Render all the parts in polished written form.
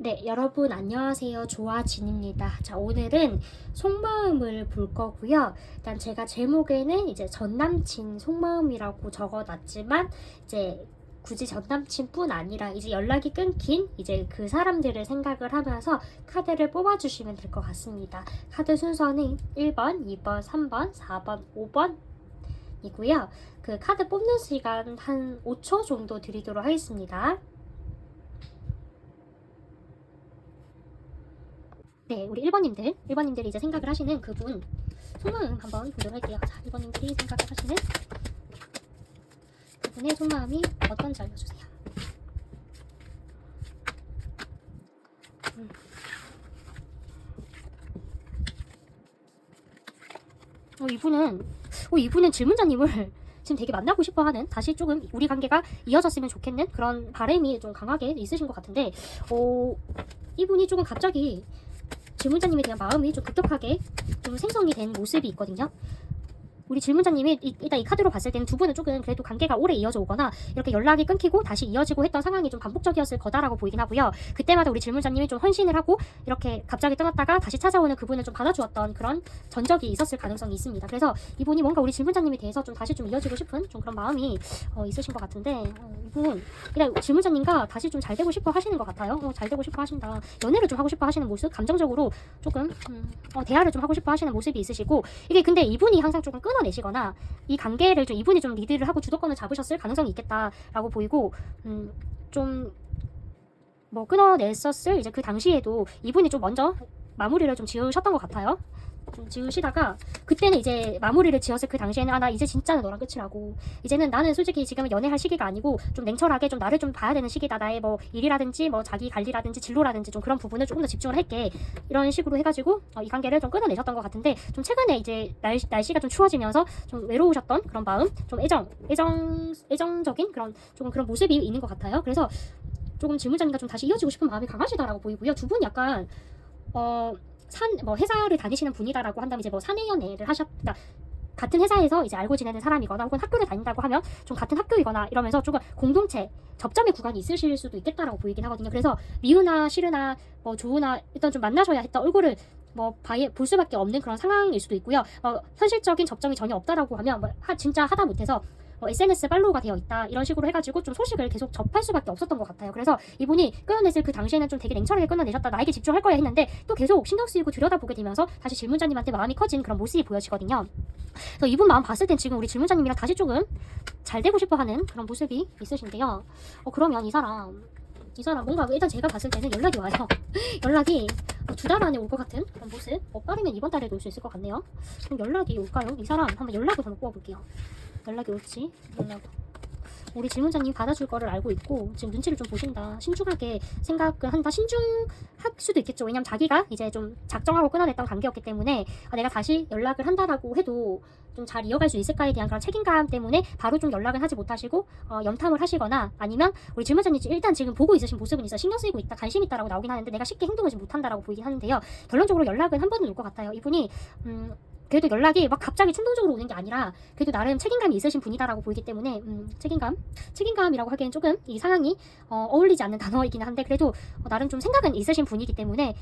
네, 여러분 안녕하세요. 조아진입니다. 자, 오늘은 속마음을 볼 거고요. 일단 제가 제목에는 이제 전남친 속마음이라고 적어놨지만 이제 굳이 전남친뿐 아니라 이제 연락이 끊긴 이제 그 사람들을 생각을 하면서 카드를 뽑아주시면 될 것 같습니다. 카드 순서는 1번, 2번, 3번, 4번, 5번 이고요. 그 카드 뽑는 시간 한 5초 정도 드리도록 하겠습니다. 네, 우리 1번님들이 이제 생각을 하시는 그분 속마음 한번 보도록 할게요. 자, 1번님들이 생각을 하시는 그분의 속마음이 어떤지 알려주세요. 이분은 질문자님을 지금 되게 만나고 싶어하는, 다시 조금 우리 관계가 이어졌으면 좋겠는 그런 바람이 좀 강하게 있으신 것 같은데, 이분이 조금 갑자기 질문자님에 대한 마음이 좀 급격하게 좀 생성이 된 모습이 있거든요. 우리 질문자님이 일단 이 카드로 봤을 때는 두 분은 조금 그래도 관계가 오래 이어져 오거나 이렇게 연락이 끊기고 다시 이어지고 했던 상황이 좀 반복적이었을 거다라고 보이긴 하고요. 그때마다 우리 질문자님이 좀 헌신을 하고 이렇게 갑자기 떠났다가 다시 찾아오는 그분을 좀 받아주었던 그런 전적이 있었을 가능성이 있습니다. 그래서 이분이 뭔가 우리 질문자님에 대해서 좀 다시 좀 이어지고 싶은 좀 그런 마음이 있으신 것 같은데, 이분 일단 질문자님과 다시 좀 잘 되고 싶어 하시는 것 같아요. 잘 되고 싶어 하신다. 연애를 좀 하고 싶어 하시는 모습, 감정적으로 조금 대화를 좀 하고 싶어 하시는 모습이 있으시고, 이게 근데 이분이 항상 조금 끊어내시거나 이 관계를 좀 이분이 좀 리드를 하고 주도권을 잡으셨을 가능성이 있겠다라고 보이고, 좀 뭐 끊어냈었을 이제 그 당시에도 이분이 좀 먼저 마무리를 좀 지으셨던 것 같아요. 좀 지으시다가 그때는 이제 마무리를 지었을 그 당시에는 나 이제 진짜는 너랑 끝이라고, 이제는 나는 솔직히 지금은 연애할 시기가 아니고 좀 냉철하게 좀 나를 좀 봐야 되는 시기다, 나의 뭐 일이라든지 뭐 자기 관리라든지 진로라든지 좀 그런 부분을 조금 더 집중을 할게, 이런 식으로 해가지고 이 관계를 좀 끊어내셨던 것 같은데, 좀 최근에 이제 날씨가 좀 추워지면서 좀 외로우셨던 그런 마음, 좀 애정적인 그런 조금 그런 모습이 있는 것 같아요. 그래서 조금 질문자님과 좀 다시 이어지고 싶은 마음이 강하시다라고 보이고요. 두 분 약간 회사를 다니시는 분이다라고 한다면 이제 뭐 사내 연애를 그러니까 같은 회사에서 이제 알고 지내는 사람이거나 혹은 학교를 다닌다고 하면 좀 같은 학교이거나 이러면서 조금 공동체 접점의 구간이 있으실 수도 있겠다라고 보이긴 하거든요. 그래서 미우나 싫으나 뭐 좋으나 일단 좀 만나셔야 했다, 얼굴을 볼 수밖에 없는 그런 상황일 수도 있고요. 현실적인 접점이 전혀 없다라고 하면 진짜 하다 못해서 SNS 팔로우가 되어 있다, 이런 식으로 해가지고 좀 소식을 계속 접할 수밖에 없었던 것 같아요. 그래서 이분이 끊어냈을 그 당시에는 좀 되게 냉철하게 끊어내셨다, 나에게 집중할 거야 했는데 또 계속 신경 쓰이고 들여다보게 되면서 다시 질문자님한테 마음이 커진 그런 모습이 보여지거든요. 그래서 이분 마음 봤을 땐 지금 우리 질문자님이랑 다시 조금 잘 되고 싶어하는 그런 모습이 있으신데요. 그러면 이 사람 뭔가 일단 제가 봤을 때는 연락이 와요. 연락이 2달 안에 올 것 같은 그런 모습. 빠르면 이번 달에도 올 수 있을 것 같네요. 그럼 연락이 올까요? 이 사람 한번 연락을 한번 뽑아볼게요. 연락이 올지. 우리 질문자님 받아줄 거를 알고 있고 지금 눈치를 좀 보신다, 신중하게 생각을 한다. 신중할 수도 있겠죠. 왜냐면 자기가 이제 좀 작정하고 끊어냈던 관계였기 때문에 내가 다시 연락을 한다라고 해도 좀 잘 이어갈 수 있을까에 대한 그런 책임감 때문에 바로 좀 연락을 하지 못하시고 염탐을 하시거나, 아니면 우리 질문자님 일단 지금 보고 있으신 모습은 있어, 신경 쓰이고 있다, 관심 있다라고 나오긴 하는데 내가 쉽게 행동하지 못한다라고 보이긴 하는데요. 결론적으로 연락은 한 번은 올 것 같아요. 이분이 그래도 연락이 막 갑자기 충동적으로 오는 게 아니라 그래도 나름 책임감이 있으신 분이다라고 보이기 때문에 책임감이라고 하기엔 조금 이 상황이 어울리지 않는 단어이긴 한데, 그래도 나름 좀 생각은 있으신 분이기 때문에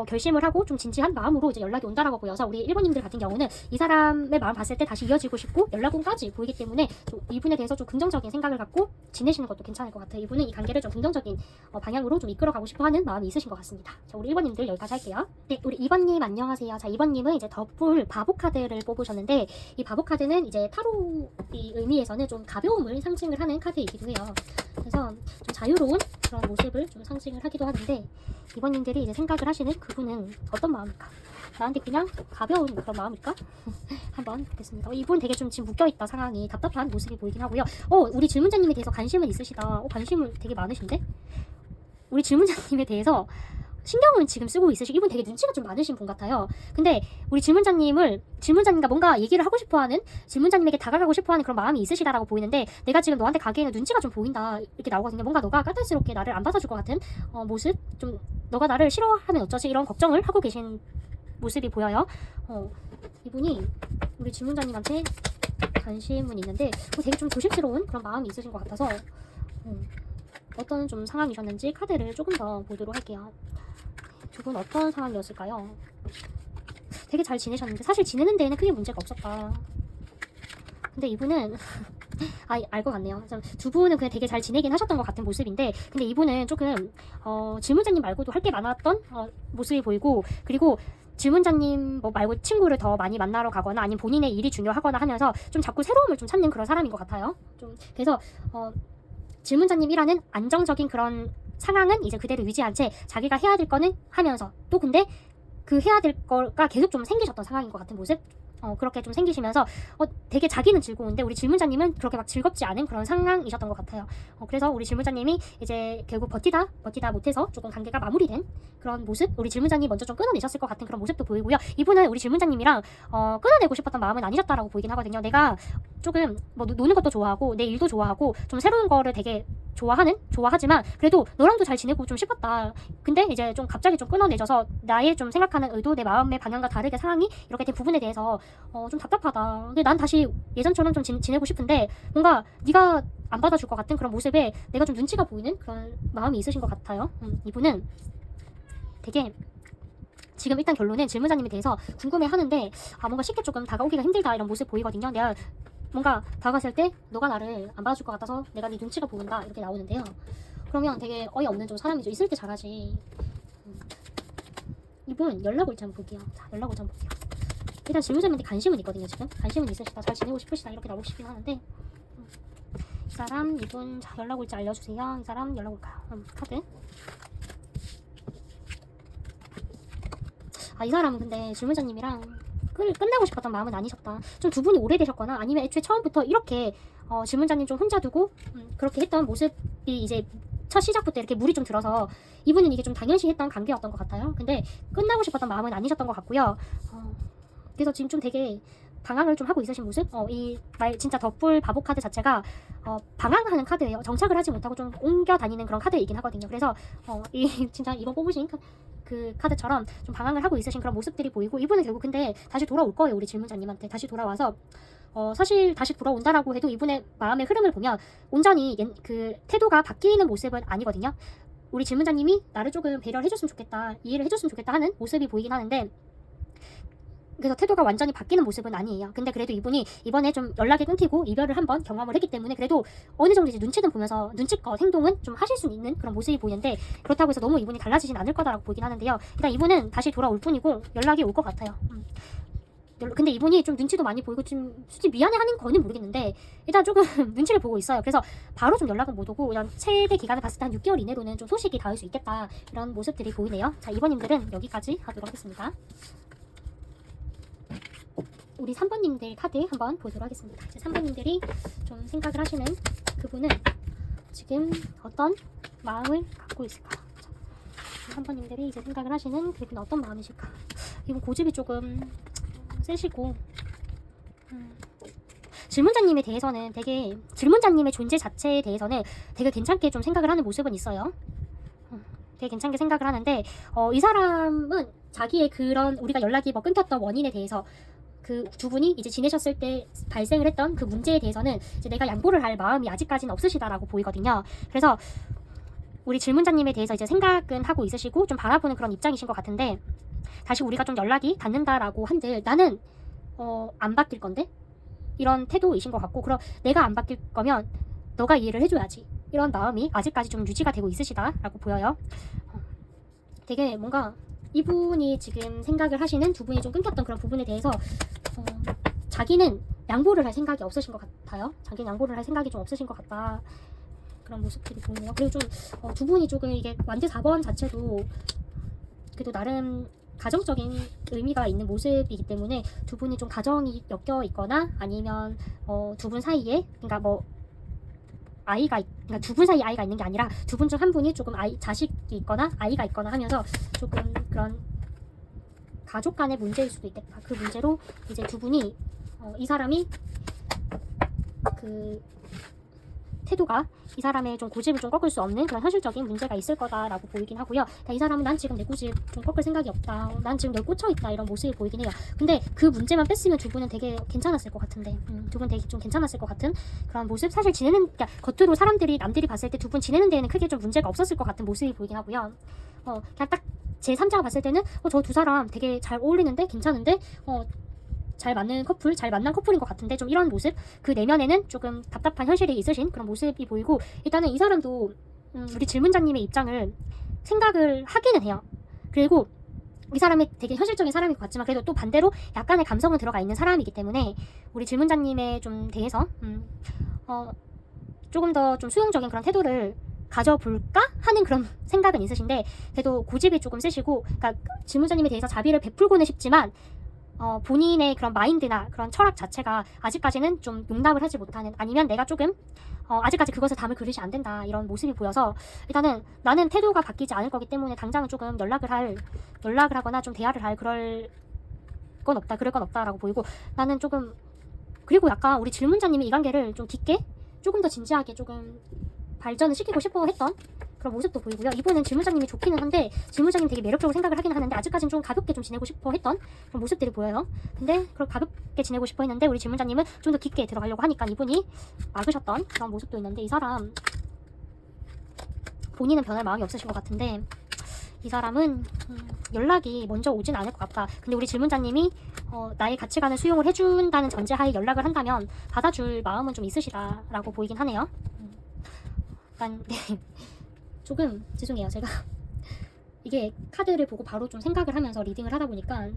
결심을 하고 좀 진지한 마음으로 이제 연락이 온다라고 보여서 우리 1번님들 같은 경우는 이 사람의 마음 봤을 때 다시 이어지고 싶고 연락 온까지 보이기 때문에 좀 이분에 대해서 좀 긍정적인 생각을 갖고 지내시는 것도 괜찮을 것 같아요. 이분은 이 관계를 좀 긍정적인 방향으로 좀 이끌어가고 싶어하는 마음이 있으신 것 같습니다. 자, 우리 1번님들 여기까지 할게요. 네, 우리 2번님 안녕하세요. 자, 2번님은 이제 더풀 바보 카드를 뽑으셨는데, 이 바보 카드는 이제 타로의 의미에서는 좀 가벼움을 상징을 하는 카드이기도 해요. 그래서 좀 자유로운 그런 모습을 좀 상징을 하기도 하는데, 이번님들이 이제 생각을 하시는 그분은 어떤 마음일까? 나한테 그냥 가벼운 그런 마음일까? 한번 보겠습니다. 이분 되게 좀 지금 묶여있다, 상황이 답답한 모습이 보이긴 하고요. 우리 질문자님에 대해서 관심은 있으시다. 관심을 되게 많으신데? 우리 질문자님에 대해서 신경을 지금 쓰고 있으시고, 이분 되게 눈치가 좀 많으신 분 같아요. 근데 우리 질문자님과 뭔가 얘기를 하고 싶어하는, 질문자님에게 다가가고 싶어하는 그런 마음이 있으시다라고 보이는데, 내가 지금 너한테 가기에는 눈치가 좀 보인다, 이렇게 나오거든요. 뭔가 너가 까탈스럽게 나를 안 받아줄 것 같은 모습, 좀 너가 나를 싫어하면 어쩌지, 이런 걱정을 하고 계신 모습이 보여요. 이분이 우리 질문자님한테 관심은 있는데 되게 좀 조심스러운 그런 마음이 있으신 것 같아서 어떤 좀 상황이셨는지 카드를 조금 더 보도록 할게요. 두 분 어떤 상황이었을까요? 되게 잘 지내셨는데 사실 지내는 데에는 크게 문제가 없었다. 근데 이분은 알 것 같네요. 두 분은 그냥 되게 잘 지내긴 하셨던 것 같은 모습인데, 근데 이분은 조금 질문자님 말고도 할 게 많았던 모습이 보이고, 그리고 질문자님 뭐 말고 친구를 더 많이 만나러 가거나 아니면 본인의 일이 중요하거나 하면서 좀 자꾸 새로움을 좀 찾는 그런 사람인 것 같아요. 좀 그래서 질문자님이라는 안정적인 그런 상황은 이제 그대로 유지한 채 자기가 해야 될 거는 하면서, 또 근데 그 해야 될 거가 계속 좀 생기셨던 상황인 것 같은 모습. 그렇게 좀 생기시면서 되게 자기는 즐거운데 우리 질문자님은 그렇게 막 즐겁지 않은 그런 상황이셨던 것 같아요. 그래서 우리 질문자님이 이제 결국 버티다 못해서 조금 관계가 마무리된 그런 모습, 우리 질문자님 먼저 좀 끊어내셨을 것 같은 그런 모습도 보이고요. 이분은 우리 질문자님이랑 끊어내고 싶었던 마음은 아니셨다라고 보이긴 하거든요. 내가 조금 뭐 노는 것도 좋아하고 내 일도 좋아하고 좀 새로운 거를 되게 좋아하지만 그래도 너랑도 잘 지내고 좀 싶었다. 근데 이제 좀 갑자기 좀 끊어내져서 나의 좀 생각하는 의도, 내 마음의 방향과 다르게 상황이 이렇게 된 부분에 대해서 좀 답답하다. 근데 난 다시 예전처럼 좀 지내고 싶은데 뭔가 네가 안 받아줄 것 같은 그런 모습에 내가 좀 눈치가 보이는 그런 마음이 있으신 것 같아요. 이분은 되게 지금 일단 결론은 질문자님에 대해서 궁금해하는데 뭔가 쉽게 조금 다가오기가 힘들다 이런 모습 보이거든요. 내가 뭔가 다가갔을 때 너가 나를 안 받아줄 것 같아서 내가 네 눈치가 보인다 이렇게 나오는데요. 그러면 되게 어이없는 좀 사람이죠. 있을 때 잘하지. 이분 연락 올지 한번 볼게요. 자, 연락 올지 한번 볼게요. 일단 질문자님한테 관심은 있거든요. 지금 관심은 있으시다, 잘 지내고 싶으시다 이렇게 나오고 싶긴 하는데 이 사람, 이분 자, 연락 올지 알려주세요. 이 사람 연락 올까요? 카드. 이 사람은 근데 질문자님이랑 끝내고 싶었던 마음은 아니셨다. 좀 두 분이 오래되셨거나 아니면 애초에 처음부터 이렇게 질문자님 좀 혼자 두고 그렇게 했던 모습이 이제 첫 시작부터 이렇게 물이 좀 들어서 이분은 이게 좀 당연시 했던 관계였던 것 같아요. 근데 끝나고 싶었던 마음은 아니셨던 것 같고요. 그래서 지금 좀 되게 방황을 좀 하고 있으신 모습? 이 말 진짜 덧불 바보 카드 자체가 방황하는 카드예요. 정착을 하지 못하고 좀 옮겨 다니는 그런 카드이긴 하거든요. 그래서 이 진짜 이번 뽑으신 그 카드처럼 좀 방황을 하고 있으신 그런 모습들이 보이고, 이분은 결국 근데 다시 돌아올 거예요. 우리 질문자님한테 다시 돌아와서 사실 다시 돌아온다라고 해도 이분의 마음의 흐름을 보면 온전히 그 태도가 바뀌는 모습은 아니거든요. 우리 질문자님이 나를 조금 배려를 해줬으면 좋겠다, 이해를 해줬으면 좋겠다 하는 모습이 보이긴 하는데, 그래서 태도가 완전히 바뀌는 모습은 아니에요. 근데 그래도 이분이 이번에 좀 연락이 끊기고 이별을 한번 경험을 했기 때문에 그래도 어느 정도 이제 눈치는 보면서 눈치껏 행동은 좀 하실 수 있는 그런 모습이 보이는데, 그렇다고 해서 너무 이분이 달라지진 않을 거다라고 보이긴 하는데요. 일단 이분은 다시 돌아올 뿐이고 연락이 올 것 같아요. 근데 이분이 좀 눈치도 많이 보이고 좀 솔직히 미안해하는 거는 모르겠는데 일단 조금 눈치를 보고 있어요. 그래서 바로 좀 연락은 못 오고 이런 최대 기간을 봤을 때 한 6개월 이내로는 좀 소식이 닿을 수 있겠다 이런 모습들이 보이네요. 자, 2번님들은 여기까지 하도록 하겠습니다. 우리 3번님들 카드 한번 보도록 하겠습니다. 이제 3번님들이 좀 생각을 하시는 그분은 지금 어떤 마음을 갖고 있을까? 3번님들이 이제 생각을 하시는 그분 어떤 마음이실까? 이분 고집이 조금 세시고 질문자님에 대해서는 되게 질문자님의 존재 자체에 대해서는 되게 괜찮게 좀 생각을 하는 모습은 있어요. 되게 괜찮게 생각을 하는데 이 사람은 자기의 그런 우리가 연락이 뭐 끊겼던 원인에 대해서 그 두 분이 이제 지내셨을 때 발생을 했던 그 문제에 대해서는 이제 내가 양보를 할 마음이 아직까지는 없으시다라고 보이거든요. 그래서 우리 질문자님에 대해서 이제 생각은 하고 있으시고 좀 바라보는 그런 입장이신 것 같은데, 다시 우리가 좀 연락이 닿는다라고 한들 나는 안 바뀔 건데 이런 태도이신 것 같고, 그럼 내가 안 바뀔 거면 너가 이해를 해줘야지 이런 마음이 아직까지 좀 유지가 되고 있으시다라고 보여요. 되게 뭔가 이분이 지금 생각을 하시는 두 분이 좀 끊겼던 그런 부분에 대해서 자기는 양보를 할 생각이 없으신 것 같아요. 자기는 양보를 할 생각이 좀 없으신 것 같다 그런 모습들이 보이네요. 그리고 좀 두 분이 조금 이게 완드 4번 자체도 그래도 나름 가정적인 의미가 있는 모습이기 때문에 두 분이 좀 가정이 엮여 있거나 아니면 두 분 사이에 그러니까 뭐 그러니까 두 분 사이에 아이가 있는 게 아니라 두 분 중 한 분이 조금 자식이 있거나 아이가 있거나 하면서 조금 그런 가족 간의 문제일 수도 있겠다. 그 문제로 이제 두 분이 이 사람이 그 태도가 이 사람의 좀 고집을 좀 꺾을 수 없는 그런 현실적인 문제가 있을 거다라고 보이긴 하고요. 이 사람은 난 지금 내 고집 좀 꺾을 생각이 없다. 난 지금 널 꽂혀있다. 이런 모습이 보이긴 해요. 근데 그 문제만 뺐으면 두 분은 되게 괜찮았을 것 같은데 두 분 되게 좀 괜찮았을 것 같은 그런 모습. 사실 그러니까 겉으로 남들이 봤을 때 두 분 지내는 데에는 크게 좀 문제가 없었을 것 같은 모습이 보이긴 하고요. 그냥 딱 제 3자가 봤을 때는 저 두 사람 되게 잘 어울리는데 괜찮은데 잘 맞는 커플, 잘 만난 커플인 것 같은데 좀 이런 모습. 그 내면에는 조금 답답한 현실이 있으신 그런 모습이 보이고, 일단은 이 사람도 우리 질문자님의 입장을 생각을 하기는 해요. 그리고 이 사람이 되게 현실적인 사람인 것 같지만 그래도 또 반대로 약간의 감성은 들어가 있는 사람이기 때문에 우리 질문자님에 좀 대해서 조금 더 좀 수용적인 그런 태도를 가져볼까 하는 그런 생각은 있으신데, 그래도 고집이 조금 세시고, 그러니까 질문자님에 대해서 자비를 베풀고는 싶지만 본인의 그런 마인드나 그런 철학 자체가 아직까지는 좀 용납을 하지 못하는, 아니면 내가 조금 아직까지 그것을 담을 그릇이 안 된다 이런 모습이 보여서, 일단은 나는 태도가 바뀌지 않을 거기 때문에 당장은 조금 연락을 하거나 좀 대화를 할 그럴 건 없다라고 보이고, 나는 조금, 그리고 약간 우리 질문자님이 이 관계를 좀 깊게 조금 더 진지하게 조금 발전을 시키고 싶어 했던 그런 모습도 보이고요. 이분은 질문자님이 좋기는 한데 질문자님 되게 매력적으로 생각을 하긴 하는데 아직까지는 좀 가볍게 좀 지내고 싶어 했던 그런 모습들이 보여요. 근데 그렇게 가볍게 지내고 싶어 했는데 우리 질문자님은 좀 더 깊게 들어가려고 하니까 이분이 막으셨던 그런 모습도 있는데, 이 사람 본인은 변할 마음이 없으신 것 같은데 이 사람은 연락이 먼저 오진 않을 것 같다. 근데 우리 질문자님이 나의 가치관을 수용을 해준다는 전제하에 연락을 한다면 받아줄 마음은 좀 있으시다라고 보이긴 하네요. 네. 조금 죄송해요. 제가 이게 카드를 보고 바로 좀 생각을 하면서 리딩을 하다 보니까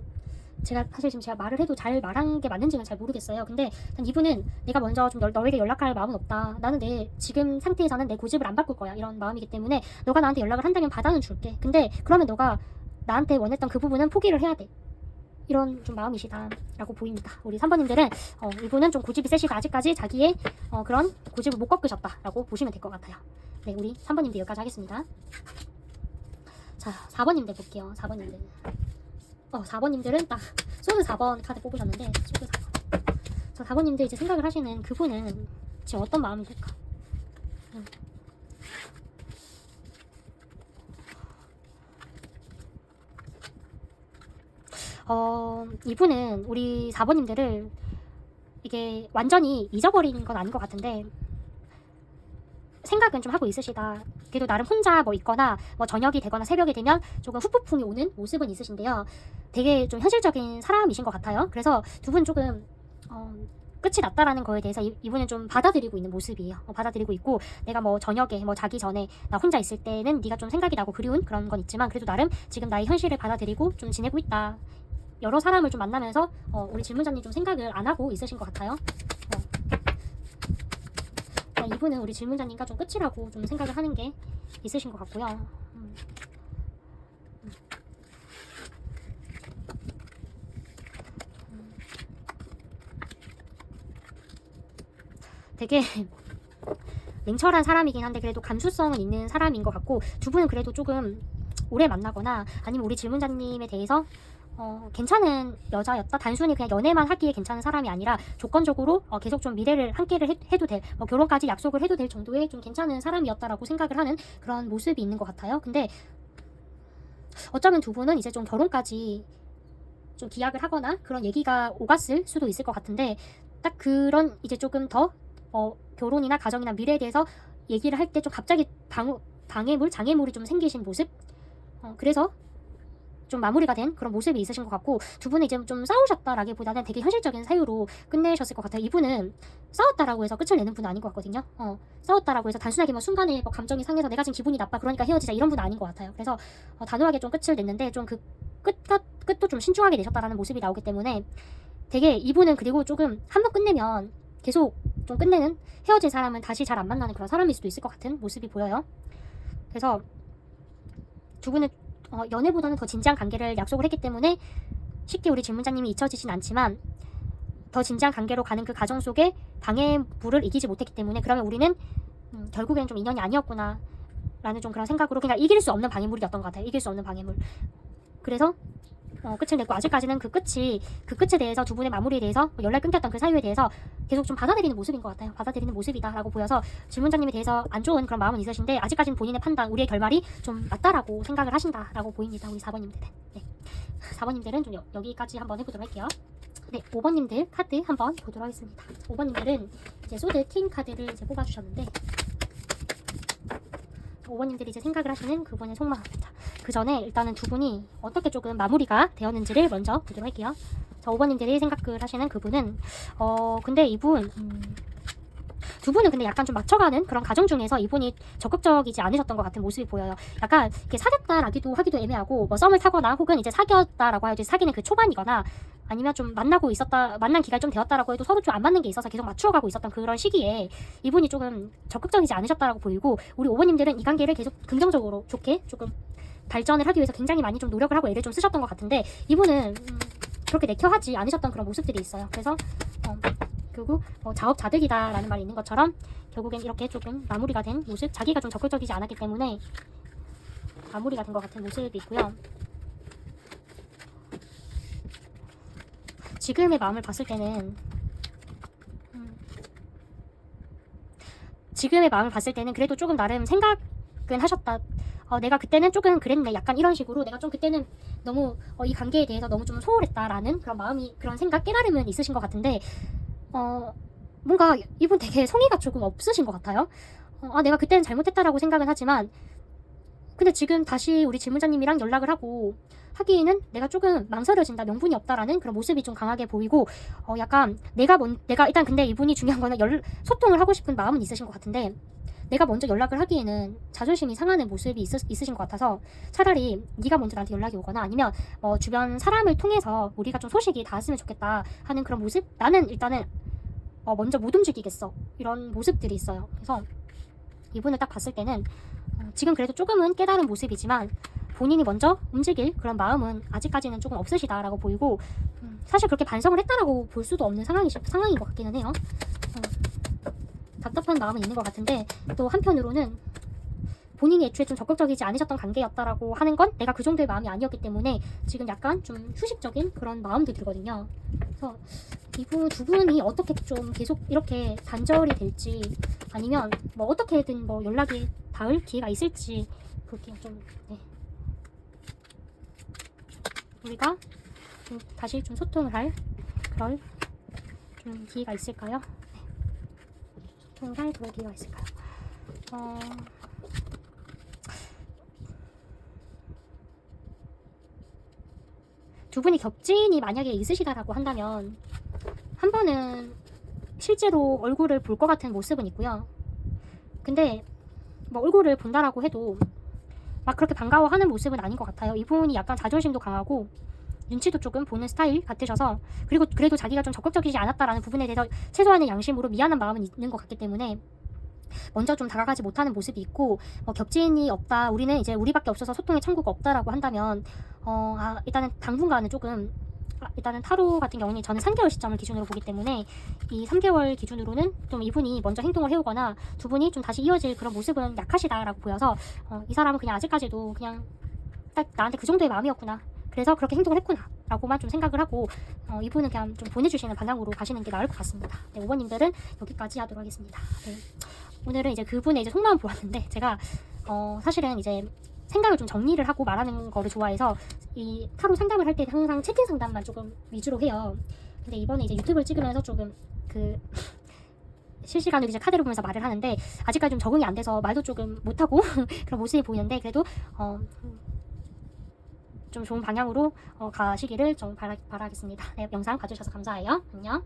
제가 사실 지금 제가 말을 해도 잘 말한 게 맞는지는 잘 모르겠어요. 근데 이분은 내가 먼저 좀 너에게 연락할 마음은 없다. 나는 내 지금 상태에서는 내 고집을 안 바꿀 거야. 이런 마음이기 때문에 너가 나한테 연락을 한다면 받아는 줄게. 근데 그러면 너가 나한테 원했던 그 부분은 포기를 해야 돼. 이런 좀 마음이시다라고 보입니다. 우리 3번님들은 이분은 좀 고집이 세시고 아직까지 자기의 그런 고집을 못 꺾으셨다라고 보시면 될 것 같아요. 네, 우리 3번님들 여기까지 하겠습니다. 자, 4번님들 볼게요. 4번님들. 4번님들은 딱 소드 4번 카드 뽑으셨는데, 소드 4번. 자, 4번님들 이제 생각을 하시는 그분은 지금 어떤 마음이 될까? 이분은 우리 4번님들을 이게 완전히 잊어버린 건 아닌 것 같은데 생각은 좀 하고 있으시다. 그래도 나름 혼자 뭐 있거나 뭐 저녁이 되거나 새벽이 되면 조금 후폭풍이 오는 모습은 있으신데요. 되게 좀 현실적인 사람이신 것 같아요. 그래서 두 분 조금 끝이 났다라는 거에 대해서 이분은 좀 받아들이고 있는 모습이에요. 받아들이고 있고, 내가 뭐 저녁에 뭐 자기 전에 나 혼자 있을 때는 네가 좀 생각이 나고 그리운 그런 건 있지만 그래도 나름 지금 나의 현실을 받아들이고 좀 지내고 있다. 여러 사람을 좀 만나면서 우리 질문자님 좀 생각을 안 하고 있으신 것 같아요. 이분은 우리 질문자님과 좀 끝이라고 좀 생각을 하는 게 있으신 것 같고요. 되게 냉철한 사람이긴 한데 그래도 감수성은 있는 사람인 것 같고, 두 분은 그래도 조금 오래 만나거나 아니면 우리 질문자님에 대해서 괜찮은 여자였다, 단순히 그냥 연애만 하기에 괜찮은 사람이 아니라 조건적으로 계속 좀 미래를 함께를 해도 될, 결혼까지 약속을 해도 될 정도의 좀 괜찮은 사람이었다라고 생각을 하는 그런 모습이 있는 것 같아요. 근데 어쩌면 두 분은 이제 좀 결혼까지 좀 기약을 하거나 그런 얘기가 오갔을 수도 있을 것 같은데, 딱 그런 이제 조금 더 결혼이나 가정이나 미래에 대해서 얘기를 할 때 좀 갑자기 장애물이 좀 생기신 모습. 그래서 좀 마무리가 된 그런 모습이 있으신 것 같고, 두 분은 이제 좀 싸우셨다라기보다는 되게 현실적인 사유로 끝내셨을 것 같아요. 이분은 싸웠다라고 해서 끝을 내는 분은 아닌 것 같거든요. 싸웠다라고 해서 단순하게 뭐 순간에 뭐 감정이 상해서 내가 지금 기분이 나빠 그러니까 헤어지자 이런 분은 아닌 것 같아요. 그래서 단호하게 좀 끝을 냈는데 좀 그 끝도 좀 신중하게 내셨다라는 모습이 나오기 때문에 되게 이분은, 그리고 조금 한번 끝내면 계속 좀 끝내는, 헤어진 사람은 다시 잘 안 만나는 그런 사람일 수도 있을 것 같은 모습이 보여요. 그래서 두 분은 연애보다는 더 진지한 관계를 약속을 했기 때문에 쉽게 우리 질문자님이 잊혀지진 않지만 더 진지한 관계로 가는 그 과정 속에 방해물을 이기지 못했기 때문에, 그러면 우리는 결국에는 좀 인연이 아니었구나 라는 좀 그런 생각으로, 그냥 이길 수 없는 방해물이었던 것 같아요. 이길 수 없는 방해물. 그래서 끝을 냈고 아직까지는 그 끝에 대해서 두 분의 마무리에 대해서 연락 끊겼던 그 사유에 대해서 계속 좀 받아들이는 모습인 것 같아요. 받아들이는 모습이다라고 보여서 질문자님에 대해서 안 좋은 그런 마음은 있으신데 아직까지는 본인의 판단, 우리의 결말이 좀 맞다라고 생각을 하신다라고 보입니다. 우리 4번님들은. 네. 4번님들은 좀 여기까지 한번 해보도록 할게요. 네, 5번님들 카드 한번 보도록 하겠습니다. 5번님들은 이제 소드 킹 카드를 이제 뽑아주셨는데 5번님들이 이제 생각을 하시는 그분의 속마음입니다. 그 전에 일단은 두 분이 어떻게 조금 마무리가 되었는지를 먼저 보도록 할게요. 자, 5번님들이 생각을 하시는 그분은 근데 이분 두 분은 근데 약간 좀 맞춰가는 그런 과정 중에서 이분이 적극적이지 않으셨던 것 같은 모습이 보여요. 약간 이렇게 사귀었다라기도 하기도 애매하고 뭐 썸을 타거나 혹은 이제 사귀었다라고 해야지 사귀는 그 초반이거나 아니면 좀 만난 기간이 좀 되었다라고 해도 서로 좀 안 맞는 게 있어서 계속 맞추어가고 있었던 그런 시기에 이분이 조금 적극적이지 않으셨다라고 보이고 우리 5번님들은 이 관계를 계속 긍정적으로 좋게 조금 발전을 하기 위해서 굉장히 많이 좀 노력을 하고 애를 좀 쓰셨던 것 같은데 이분은 그렇게 내켜하지 않으셨던 그런 모습들이 있어요. 그래서 결국 자업자득이다라는 말이 있는 것처럼 결국엔 이렇게 조금 마무리가 된 모습, 자기가 좀 적극적이지 않았기 때문에 마무리가 된 것 같은 모습이 있고요. 지금의 마음을 봤을 때는 그래도 조금 나름 생각은 하셨다. 내가 그때는 조금 그랬네. 약간 이런 식으로 내가 좀 그때는 너무 이 관계에 대해서 너무 좀 소홀했다라는 그런 마음이, 그런 생각, 깨달음은 있으신 것 같은데 뭔가 이분 되게 성의가 조금 없으신 것 같아요. 내가 그때는 잘못했다라고 생각은 하지만 근데 지금 다시 우리 질문자님이랑 연락을 하기에는 내가 조금 망설여진다, 명분이 없다라는 그런 모습이 좀 강하게 보이고 약간 내가 일단 근데 이분이 중요한 거는 소통을 하고 싶은 마음은 있으신 것 같은데 내가 먼저 연락을 하기에는 자존심이 상하는 모습이 있으신 것 같아서 차라리 네가 먼저 나한테 연락이 오거나 아니면 주변 사람을 통해서 우리가 좀 소식이 닿았으면 좋겠다 하는 그런 모습, 나는 일단은 먼저 못 움직이겠어, 이런 모습들이 있어요. 그래서 이분을 딱 봤을 때는 지금 그래도 조금은 깨달은 모습이지만 본인이 먼저 움직일 그런 마음은 아직까지는 조금 없으시다라고 보이고 사실 그렇게 반성을 했다라고 볼 수도 없는 상황인 것 같기는 해요. 답답한 마음은 있는 것 같은데 또 한편으로는 본인이 애초에 좀 적극적이지 않으셨던 관계였다라고 하는 건 내가 그 정도의 마음이 아니었기 때문에 지금 약간 좀 휴식적인 그런 마음도 들거든요. 그래서 두 분이 어떻게 좀 계속 이렇게 단절이 될지 아니면 뭐 어떻게든 뭐 연락이 닿을 기회가 있을지 그렇게 좀 우리가 좀 다시 좀 소통을 할 그런 좀 기회가 있을까요? 소통을 할 그런 기회가 있을까요? 두 분이 겹진이 만약에 있으시다라고 한다면 한 번은 실제로 얼굴을 볼 것 같은 모습은 있고요. 근데 뭐 얼굴을 본다라고 해도 막 그렇게 반가워하는 모습은 아닌 것 같아요. 이분이 약간 자존심도 강하고 눈치도 조금 보는 스타일 같으셔서, 그리고 그래도 자기가 좀 적극적이지 않았다라는 부분에 대해서 최소한의 양심으로 미안한 마음은 있는 것 같기 때문에 먼저 좀 다가가지 못하는 모습이 있고 겹진이 없다, 우리는 이제 우리밖에 없어서 소통의 창구가 없다라고 한다면 일단은 당분간은 조금 일단은 타로 같은 경우는 저는 3개월 시점을 기준으로 보기 때문에 이 3개월 기준으로는 좀 이분이 먼저 행동을 해오거나 두 분이 좀 다시 이어질 그런 모습은 약하시다라고 보여서 이 사람은 그냥 아직까지도 그냥 딱 나한테 그 정도의 마음이었구나, 그래서 그렇게 행동을 했구나 라고만 좀 생각을 하고 이분은 그냥 좀 보내주시는 방향으로 가시는 게 나을 것 같습니다. 네, 5번님들은 여기까지 하도록 하겠습니다. 네, 오늘은 이제 그분의 이제 속마음 보았는데 제가 사실은 이제 생각을 좀 정리를 하고 말하는 거를 좋아해서 이 타로 상담을 할 때 항상 채팅 상담만 조금 위주로 해요. 근데 이번에 이제 유튜브를 찍으면서 조금 실시간으로 이제 카드를 보면서 말을 하는데 아직까지 좀 적응이 안 돼서 말도 조금 못하고 그런 모습이 보이는데 그래도 좀 좋은 방향으로 가시기를 좀 바라겠습니다. 네, 영상 봐주셔서 감사해요. 안녕.